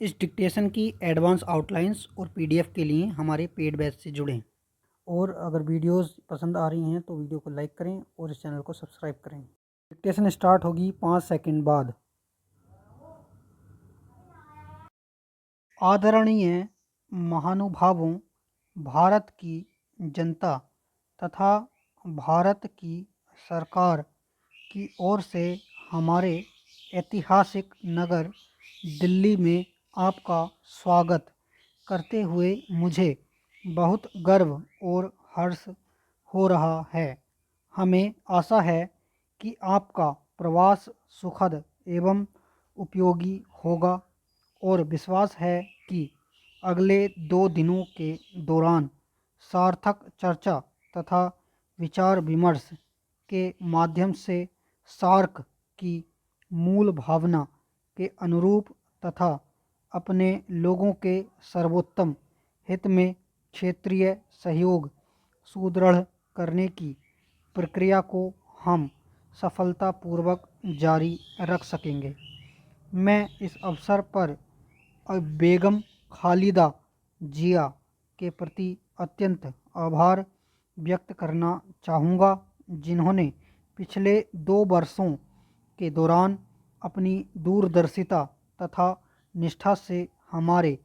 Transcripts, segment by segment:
इस डिक्टेशन की advance outlines और पीडीएफ के लिए हमारे पेड बैच से जुड़ें। और अगर वीडियोस पसंद आ रही हैं तो वीडियो को लाइक करें और इस चैनल को सब्सक्राइब करें। डिक्टेशन स्टार्ट होगी 5 सेकंड बाद। आदरणीय महानुभावों, भारत की जनता तथा भारत की सरकार की ओर से हमारे ऐतिहासिक नगर दिल्ली में आपका स्वागत करते हुए मुझे बहुत गर्व और हर्ष हो रहा है। हमें आशा है कि आपका प्रवास सुखद एवं उपयोगी होगा और विश्वास है कि अगले 2 दिनों के दौरान सार्थक चर्चा तथा विचार विमर्श के माध्यम से सार्क की मूल भावना के अनुरूप तथा अपने लोगों के सर्वोत्तम हित में क्षेत्रीय सहयोग सुदृढ़ करने की प्रक्रिया को हम सफलतापूर्वक जारी रख सकेंगे। मैं इस अवसर पर बेगम खालिदा जिया के प्रति अत्यंत आभार व्यक्त करना चाहूँगा, जिन्होंने पिछले 2 वर्षों के दौरान अपनी दूरदर्शिता तथा निष्ठा से हमारे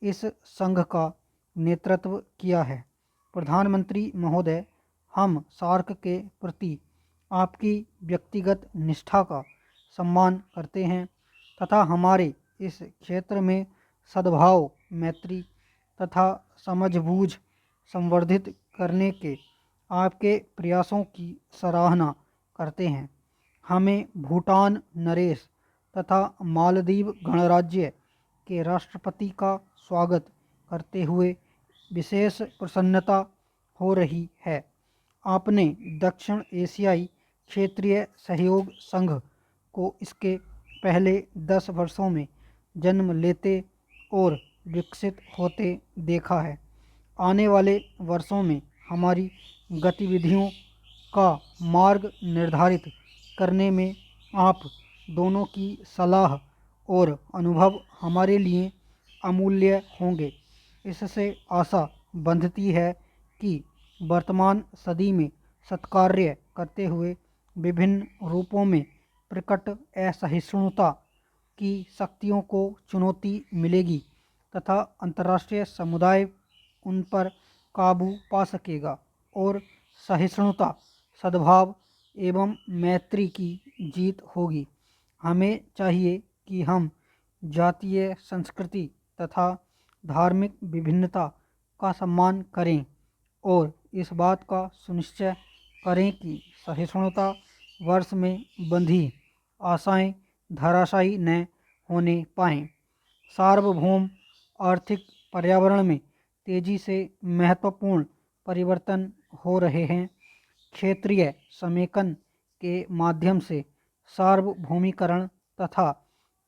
इस संघ का नेतृत्व किया है। प्रधानमंत्री महोदय, हम सार्क के प्रति आपकी व्यक्तिगत निष्ठा का सम्मान करते हैं तथा हमारे इस क्षेत्र में सद्भाव, मैत्री तथा समझबूझ संवर्धित करने के आपके प्रयासों की सराहना करते हैं। हमें भूटान नरेश तथा मालदीव गणराज्य के राष्ट्रपति का स्वागत करते हुए विशेष प्रसन्नता हो रही है। आपने दक्षिण एशियाई क्षेत्रीय सहयोग संघ को इसके पहले 10 वर्षों में जन्म लेते और विकसित होते देखा है। आने वाले वर्षों में हमारी गतिविधियों का मार्ग निर्धारित करने में आप दोनों की सलाह और अनुभव हमारे लिए अमूल्य होंगे। इससे आशा बंधती है कि वर्तमान सदी में सत्कार्य करते हुए विभिन्न रूपों में प्रकट असहिष्णुता की शक्तियों को चुनौती मिलेगी तथा अंतर्राष्ट्रीय समुदाय उन पर काबू पा सकेगा और सहिष्णुता, सद्भाव एवं मैत्री की जीत होगी। हमें चाहिए कि हम जातीय संस्कृति तथा धार्मिक विभिन्नता का सम्मान करें और इस बात का सुनिश्चय करें कि सहिष्णुता वर्ष में बंधी आशाएं धराशायी न होने पाएं। सार्वभौम आर्थिक पर्यावरण में तेजी से महत्वपूर्ण परिवर्तन हो रहे हैं। क्षेत्रीय समेकन के माध्यम से सार्वभौमिकरण तथा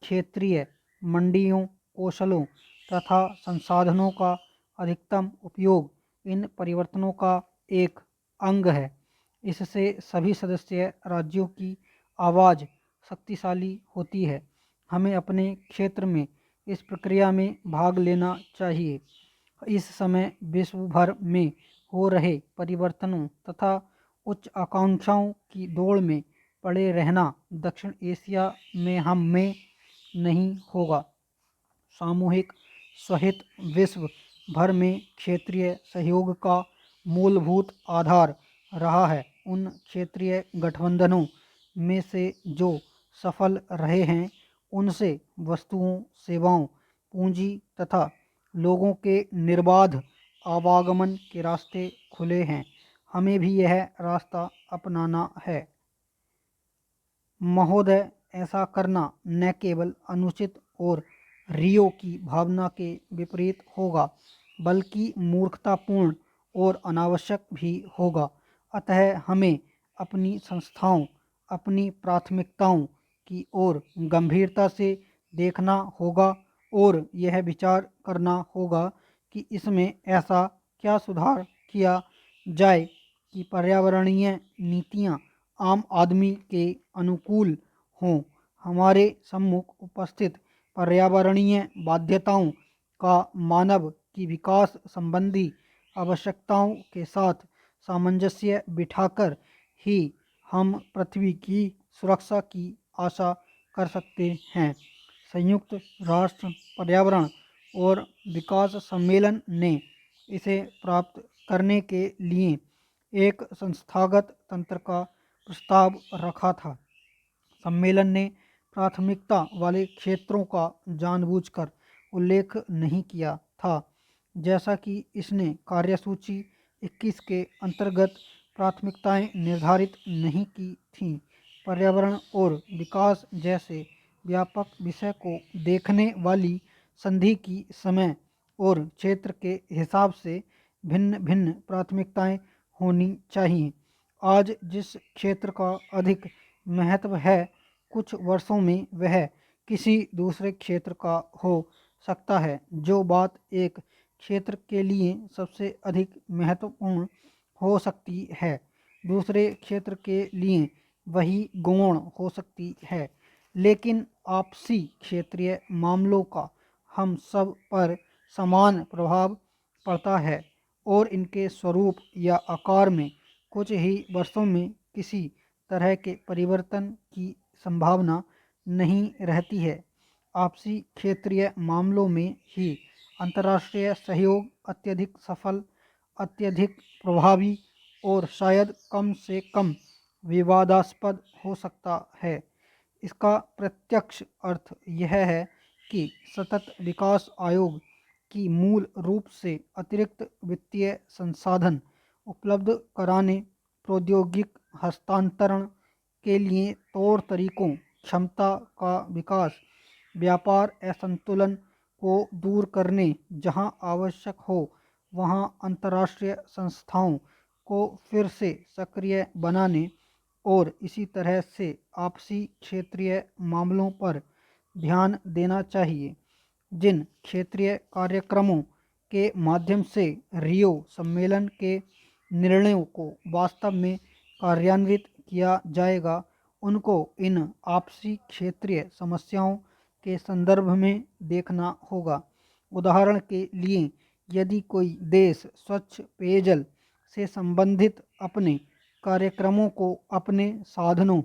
क्षेत्रीय मंडियों, कौशलों तथा संसाधनों का अधिकतम उपयोग इन परिवर्तनों का एक अंग है। इससे सभी सदस्य राज्यों की आवाज़ शक्तिशाली होती है। हमें अपने क्षेत्र में इस प्रक्रिया में भाग लेना चाहिए। इस समय विश्व भर में हो रहे परिवर्तनों तथा उच्च आकांक्षाओं की दौड़ में पड़े रहना दक्षिण एशिया में हम में नहीं होगा। सामूहिक स्वहित विश्व भर में क्षेत्रीय सहयोग का मूलभूत आधार रहा है। उन क्षेत्रीय गठबंधनों में से जो सफल रहे हैं, उनसे वस्तुओं, सेवाओं, पूंजी तथा लोगों के निर्बाध आवागमन के रास्ते खुले हैं। हमें भी यह रास्ता अपनाना है। महोदय, ऐसा करना न केवल अनुचित और रियो की भावना के विपरीत होगा, बल्कि मूर्खतापूर्ण और अनावश्यक भी होगा। अतः हमें अपनी संस्थाओं, अपनी प्राथमिकताओं की ओर गंभीरता से देखना होगा और यह विचार करना होगा कि इसमें ऐसा क्या सुधार किया जाए कि पर्यावरणीय नीतियाँ आम आदमी के अनुकूल हों। हमारे सम्मुख उपस्थित पर्यावरणीय बाध्यताओं का मानव की विकास संबंधी आवश्यकताओं के साथ सामंजस्य बिठाकर ही हम पृथ्वी की सुरक्षा की आशा कर सकते हैं। संयुक्त राष्ट्र पर्यावरण और विकास सम्मेलन ने इसे प्राप्त करने के लिए एक संस्थागत तंत्र का प्रस्ताव रखा था। सम्मेलन ने प्राथमिकता वाले क्षेत्रों का जानबूझकर उल्लेख नहीं किया था, जैसा कि इसने कार्यसूची 21 के अंतर्गत प्राथमिकताएं निर्धारित नहीं की थीं। पर्यावरण और विकास जैसे व्यापक विषय को देखने वाली संधि की समय और क्षेत्र के हिसाब से भिन्न भिन्न प्राथमिकताएं होनी चाहिए। आज जिस क्षेत्र का अधिक महत्व है, कुछ वर्षों में वह किसी दूसरे क्षेत्र का हो सकता है। जो बात एक क्षेत्र के लिए सबसे अधिक महत्वपूर्ण हो सकती है, दूसरे क्षेत्र के लिए वही गौण हो सकती है। लेकिन आपसी क्षेत्रीय मामलों का हम सब पर समान प्रभाव पड़ता है और इनके स्वरूप या आकार में कुछ ही वर्षों में किसी तरह के परिवर्तन की संभावना नहीं रहती है। आपसी क्षेत्रीय मामलों में ही अंतर्राष्ट्रीय सहयोग अत्यधिक सफल, अत्यधिक प्रभावी और शायद कम से कम विवादास्पद हो सकता है। इसका प्रत्यक्ष अर्थ यह है कि सतत विकास आयोग की मूल रूप से अतिरिक्त वित्तीय संसाधन उपलब्ध कराने, प्रौद्योगिक हस्तांतरण के लिए तौर तरीकों, क्षमता का विकास, व्यापार असंतुलन को दूर करने, जहां आवश्यक हो वहां अंतर्राष्ट्रीय संस्थाओं को फिर से सक्रिय बनाने और इसी तरह से आपसी क्षेत्रीय मामलों पर ध्यान देना चाहिए। जिन क्षेत्रीय कार्यक्रमों के माध्यम से रियो सम्मेलन के निर्णयों को वास्तव में कार्यान्वित किया जाएगा, उनको इन आपसी क्षेत्रीय समस्याओं के संदर्भ में देखना होगा। उदाहरण के लिए, यदि कोई देश स्वच्छ पेयजल से संबंधित अपने कार्यक्रमों को अपने साधनों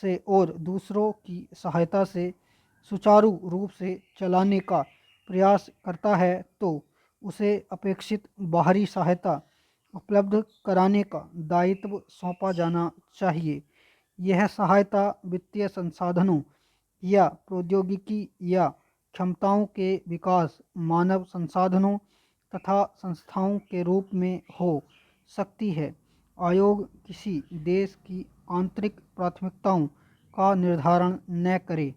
से और दूसरों की सहायता से सुचारू रूप से चलाने का प्रयास करता है, तो उसे अपेक्षित बाहरी सहायता उपलब्ध कराने का दायित्व सौंपा जाना चाहिए। यह सहायता वित्तीय संसाधनों या प्रौद्योगिकी या क्षमताओं के विकास, मानव संसाधनों तथा संस्थाओं के रूप में हो सकती है। आयोग किसी देश की आंतरिक प्राथमिकताओं का निर्धारण न करे।